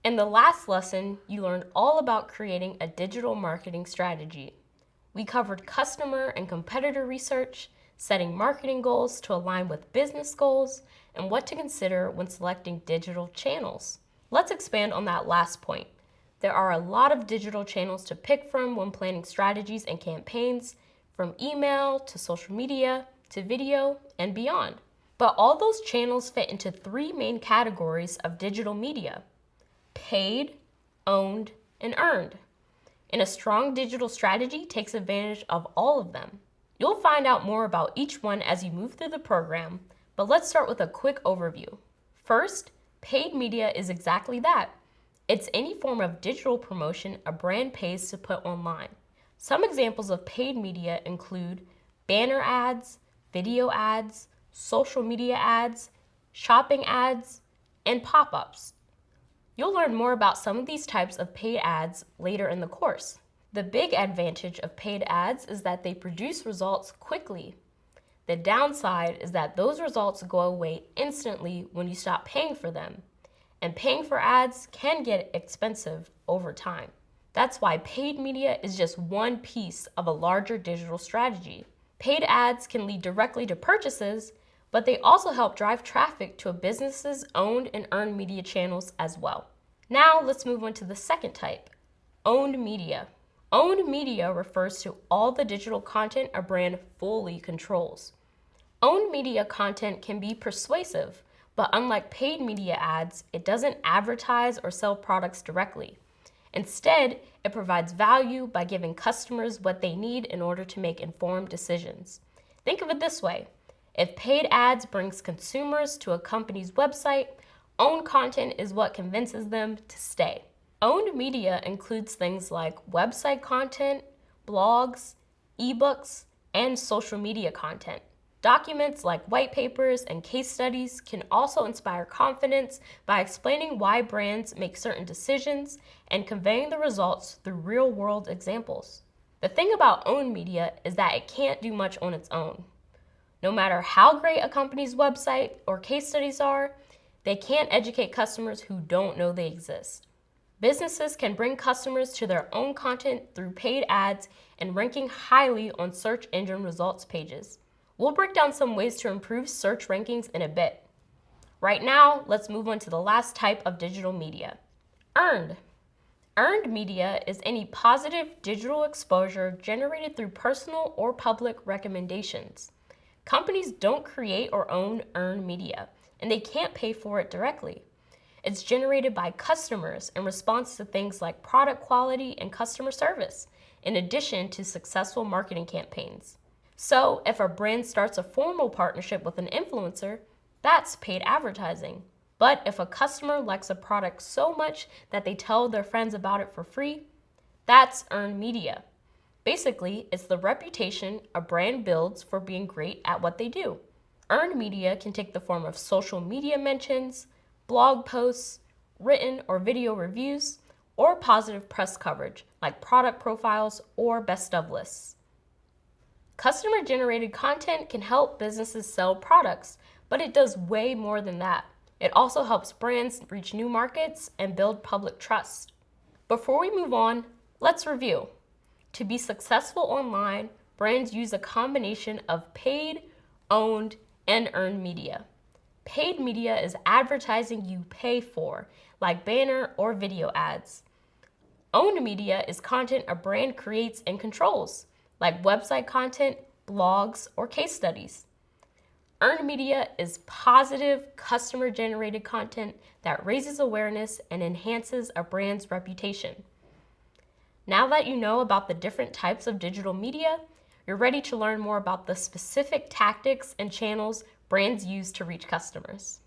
In the last lesson, you learned all about creating a digital marketing strategy. We covered customer and competitor research, setting marketing goals to align with business goals, and what to consider when selecting digital channels. Let's expand on that last point. There are a lot of digital channels to pick from when planning strategies and campaigns, from email to social media to video and beyond. But all those channels fit into three main categories of digital media: paid, owned, and earned. And a strong digital strategy takes advantage of all of them. You'll find out more about each one as you move through the program, but let's start with a quick overview. First, paid media is exactly that. It's any form of digital promotion a brand pays to put online. Some examples of paid media include banner ads, video ads, social media ads, shopping ads, and pop-ups. You'll learn more about some of these types of paid ads later in the course. The big advantage of paid ads is that they produce results quickly. The downside is that those results go away instantly when you stop paying for them. And paying for ads can get expensive over time. That's why paid media is just one piece of a larger digital strategy. Paid ads can lead directly to purchases, but they also help drive traffic to a business's owned and earned media channels as well. Now let's move on to the second type, owned media. Owned media refers to all the digital content a brand fully controls. Owned media content can be persuasive, but unlike paid media ads, it doesn't advertise or sell products directly. Instead, it provides value by giving customers what they need in order to make informed decisions. Think of it this way. If paid ads brings consumers to a company's website, owned content is what convinces them to stay. Owned media includes things like website content, blogs, ebooks, and social media content. Documents like white papers and case studies can also inspire confidence by explaining why brands make certain decisions and conveying the results through real-world examples. The thing about owned media is that it can't do much on its own. No matter how great a company's website or case studies are, they can't educate customers who don't know they exist. Businesses can bring customers to their own content through paid ads and ranking highly on search engine results pages. We'll break down some ways to improve search rankings in a bit. Right now, let's move on to the last type of digital media, earned. Earned media is any positive digital exposure generated through personal or public recommendations. Companies don't create or own earned media, and they can't pay for it directly. It's generated by customers in response to things like product quality and customer service, in addition to successful marketing campaigns. So if a brand starts a formal partnership with an influencer, that's paid advertising. But if a customer likes a product so much that they tell their friends about it for free, that's earned media. Basically, it's the reputation a brand builds for being great at what they do. Earned media can take the form of social media mentions, blog posts, written or video reviews, or positive press coverage like product profiles or best of lists. Customer-generated content can help businesses sell products, but it does way more than that. It also helps brands reach new markets and build public trust. Before we move on, let's review. To be successful online, brands use a combination of paid, owned, and earned media. Paid media is advertising you pay for, like banner or video ads. Owned media is content a brand creates and controls, like website content, blogs, or case studies. Earned media is positive, customer-generated content that raises awareness and enhances a brand's reputation. Now that you know about the different types of digital media, you're ready to learn more about the specific tactics and channels brands use to reach customers.